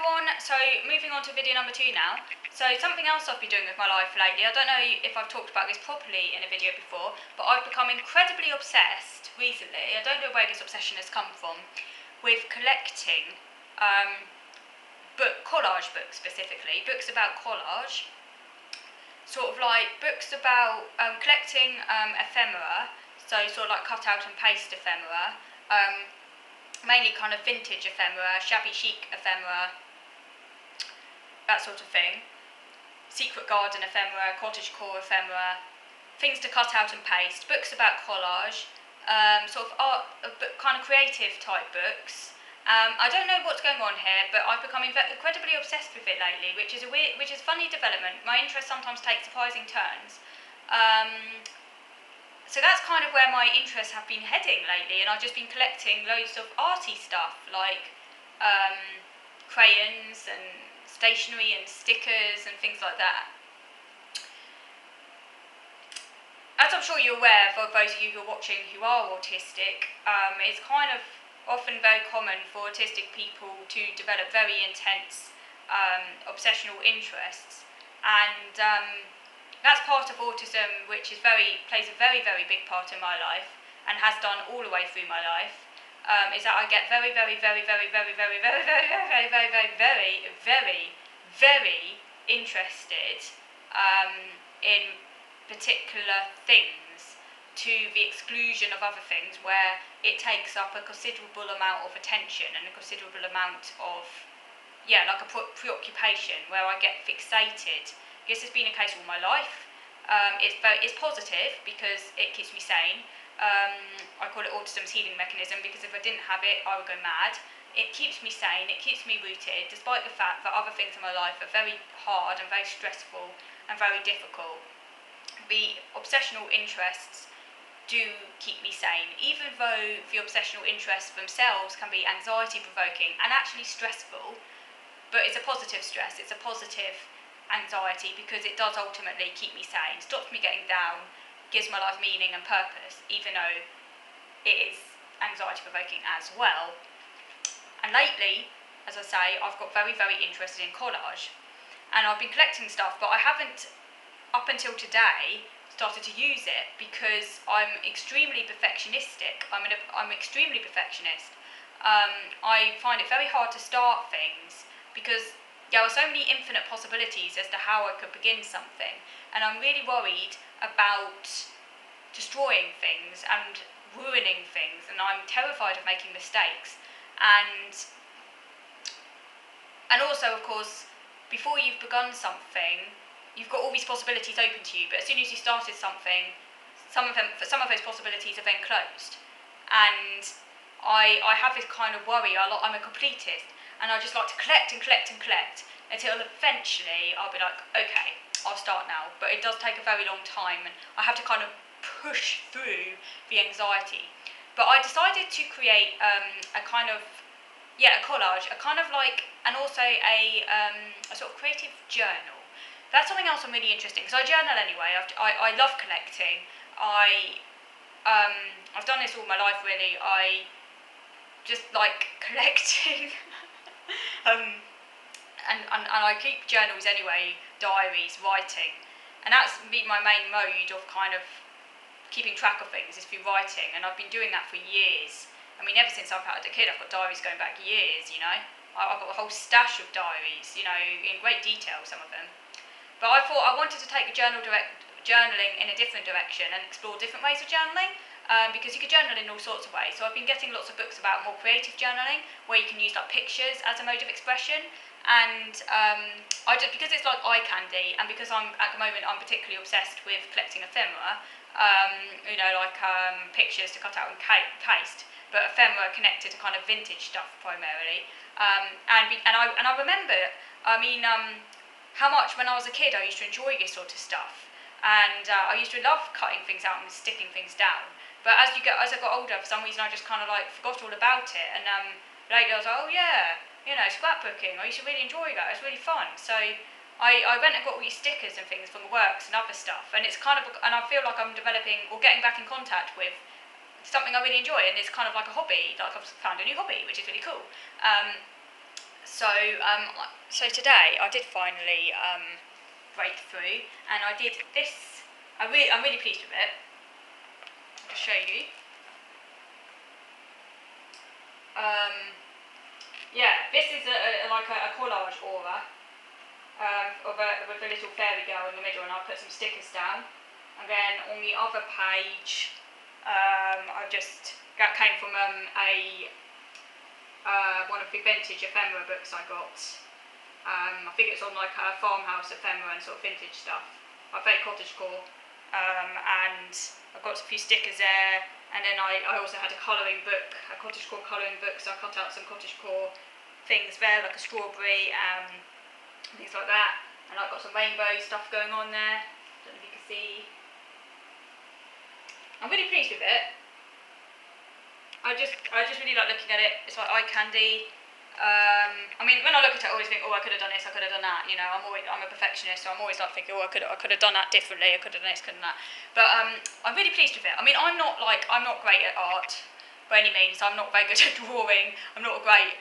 everyone, so moving on to video number 2 now. So something else I've been doing with my life lately, I don't know if I've talked about this properly in a video before, but I've become incredibly obsessed recently, I don't know where this obsession has come from, with collecting collage books specifically, books about collage, sort of like books about collecting ephemera, so sort of like cut out and paste ephemera, mainly kind of vintage ephemera, shabby chic ephemera, that sort of thing. Secret garden ephemera, cottagecore ephemera, things to cut out and paste, books about collage, sort of art, kind of creative type books. I don't know what's going on here, but I've become incredibly obsessed with it lately, which is a funny development. My interest sometimes takes surprising turns. So that's kind of where my interests have been heading lately, and I've just been collecting loads of arty stuff, like crayons and stationery and stickers and things like that. As I'm sure you're aware, for those of you who are watching who are autistic, it's kind of often very common for autistic people to develop very intense obsessional interests, and that's part of autism, which plays a very, very big part in my life, and has done all the way through my life. Is that I get very, very, very, very, very, very, very, very, very, very, very, very, very, very interested in particular things, to the exclusion of other things, where it takes up a considerable amount of attention and a considerable amount of, like a preoccupation, where I get fixated. This has been a case all my life. It's positive because it keeps me sane. I call it autism's healing mechanism, because if I didn't have it, I would go mad. It keeps me sane, it keeps me rooted, despite the fact that other things in my life are very hard and very stressful and very difficult. The obsessional interests do keep me sane, even though the obsessional interests themselves can be anxiety-provoking and actually stressful, but it's a positive stress, it's a positive anxiety, because it does ultimately keep me sane, stops me getting down, gives my life meaning and purpose, even though it is anxiety-provoking as well. And lately, as I say, I've got very, very interested in collage, and I've been collecting stuff, but I haven't, up until today, started to use it, because I'm extremely perfectionistic. I'm extremely perfectionist. I find it very hard to start things, because there are so many infinite possibilities as to how I could begin something, and I'm really worried about destroying things and ruining things, and I'm terrified of making mistakes. And also, of course, before you've begun something, you've got all these possibilities open to you, but as soon as you started something, some of those possibilities are then closed. And I have this kind of worry. I'm a completist, and I just like to collect and collect and collect until eventually I'll be like, okay, I'll start now. But it does take a very long time, and I have to kind of push through the anxiety. But I decided to create a kind of, a collage, a kind of like, and also a sort of creative journal. That's something else I'm really interested in, because I journal anyway. I love collecting. I've done this all my life, really. I just like collecting. And I keep journals anyway, diaries, writing, and that's been my main mode of kind of keeping track of things, is through writing, and I've been doing that for years. I mean, ever since I've had a kid, I've got diaries going back years, I've got a whole stash of diaries, in great detail, some of them. But I thought I wanted to take journaling in a different direction and explore different ways of journaling, because you could journal in all sorts of ways. So I've been getting lots of books about more creative journaling, where you can use like pictures as a mode of expression, and because it's like eye candy, and because at the moment I'm particularly obsessed with collecting ephemera, pictures to cut out and paste, but ephemera connected to kind of vintage stuff primarily. And I remember, how much when I was a kid I used to enjoy this sort of stuff, and I used to love cutting things out and sticking things down. But as I got older, for some reason I just kind of like forgot all about it, and later I was like, oh yeah, scrapbooking, I used to really enjoy that, it was really fun. So I went and got all these stickers and things from the works and other stuff, and it's kind of, and I feel like I'm developing or getting back in contact with something I really enjoy, and it's kind of like a hobby, like I've found a new hobby, which is really cool. So today I did finally break through, and I did this. I'm really pleased with it. I'll show you. This is like a collage aura with a little fairy girl in the middle, and I put some stickers down. And then on the other page, that came from one of the vintage ephemera books I got. I think it's on like a farmhouse ephemera and sort of vintage stuff, like very cottagecore. And I've got a few stickers there. And then I also had a colouring book, a cottagecore colouring book, so I cut out some cottagecore things there, like a strawberry, things like that. And I've got some rainbow stuff going on there. Don't know if you can see. I'm really pleased with it. I just really like looking at it. It's like eye candy. I mean, when I look at it, I always think, oh, I could have done this, I could have done that. You know, I'm a perfectionist, so I'm always like thinking, oh, I could have done that differently. I could have done this, could have done that. But I'm really pleased with it. I mean, I'm not great at art by any means. I'm not very good at drawing. I'm not like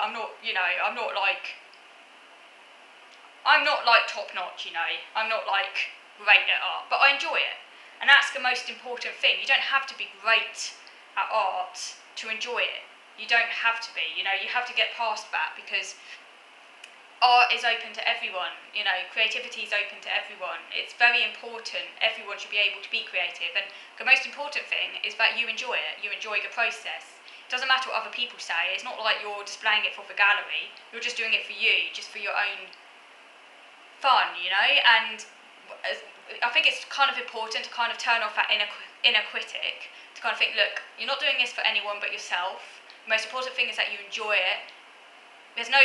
top notch. You know, I'm not like great at art, but I enjoy it, and that's the most important thing. You don't have to be great at art to enjoy it. You don't have to be, you know, you have to get past that, because art is open to everyone, you know, creativity is open to everyone. It's very important. Everyone should be able to be creative, and the most important thing is that you enjoy it, you enjoy the process. It doesn't matter what other people say. It's not like you're displaying it for the gallery, you're just doing it for you, just for your own fun, you know. And I think it's kind of important to kind of turn off that inner critic, to kind of think, look, you're not doing this for anyone but yourself. The most important thing is that you enjoy it. There's no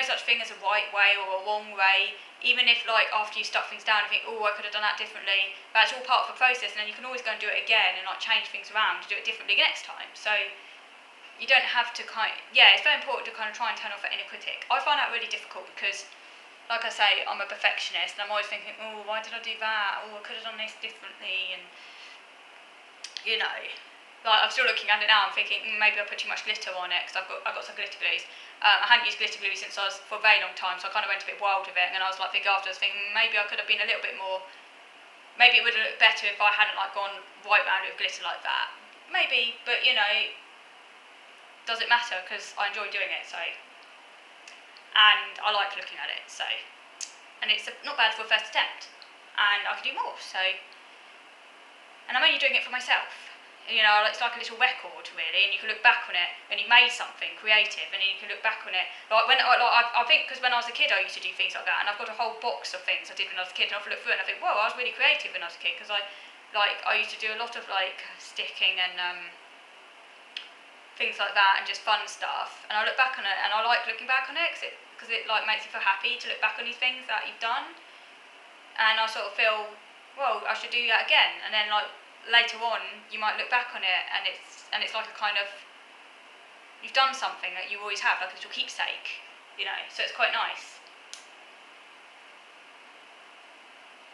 such thing as a right way or a wrong way. Even if, like, after you stuff things down and think, oh, I could have done that differently, that's all part of the process, and then you can always go and do it again and like change things around to do it differently next time. So you don't have to it's very important to kind of try and turn off that inner critic. I find that really difficult because, like I say, I'm a perfectionist, and I'm always thinking, oh, why did I do that? Oh, I could have done this differently, and you know. Like, I'm still looking at it now and thinking, maybe I put too much glitter on it, because I got some glitter glues. I hadn't used glitter glue since I was for a very long time, so I kind of went a bit wild with it, and I was like, I was thinking maybe I could have been a little bit more, maybe it would have looked better if I hadn't like gone right round with glitter like that. Maybe, but you know, does it matter? Because I enjoy doing it, so, and I like looking at it, so, and it's not bad for a first attempt, and I could do more, so, and I'm only doing it for myself. You know, it's like a little record, really, and you can look back on it, and you made something creative, and you can look back on it. Like I think, because when I was a kid, I used to do things like that, and I've got a whole box of things I did when I was a kid, and I look through it, and I think, whoa, I was really creative when I was a kid, because I used to do a lot of like sticking and things like that, and just fun stuff. And I look back on it, and I like looking back on it, because it like makes you feel happy to look back on these things that you've done, and I sort of feel, well, I should do that again, and then like, later on you might look back on it, and it's like a kind of, you've done something that you always have, like a little keepsake, you know. So it's quite nice,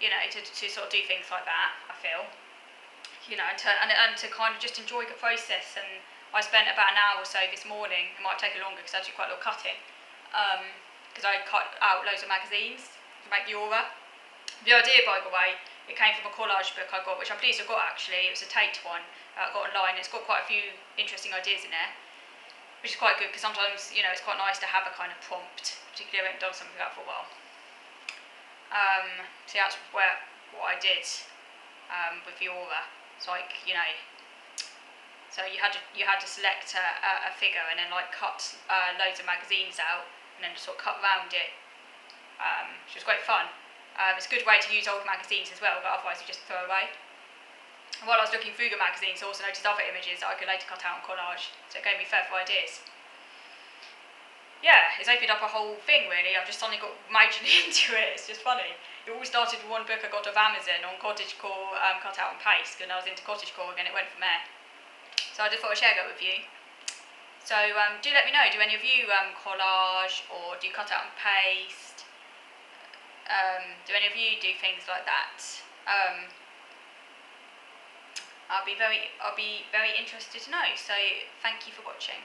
you know, to sort of do things like that, I feel, you know, and to kind of just enjoy the process. And I spent about an hour or so this morning. It might have taken longer because I did quite a lot of cutting, because I cut out loads of magazines to make the aura. The idea, by the way, it came from a collage book I got, which I'm pleased I got actually. It was a Tate one I got online. It's got quite a few interesting ideas in there, which is quite good, because sometimes, you know, it's quite nice to have a kind of prompt, particularly when I haven't done something like that for a while. So that's what I did with the aura. It's like, you know, so you had to select a figure, and then like cut loads of magazines out, and then just sort of cut around it, which was quite fun. It's a good way to use old magazines as well, but otherwise you just throw away. And while I was looking through the magazines, I also noticed other images that I could later cut out on collage, so it gave me further ideas. Yeah, it's opened up a whole thing, really. I've just suddenly got majorly into it. It's just funny. It all started with one book I got off Amazon on cottagecore cut out and paste, and I was into cottagecore again, it went from there. So I just thought I'd share that with you. So do let me know, do any of you collage, or do you cut out and paste? Do any of you do things like that? I'll be very interested to know. So thank you for watching.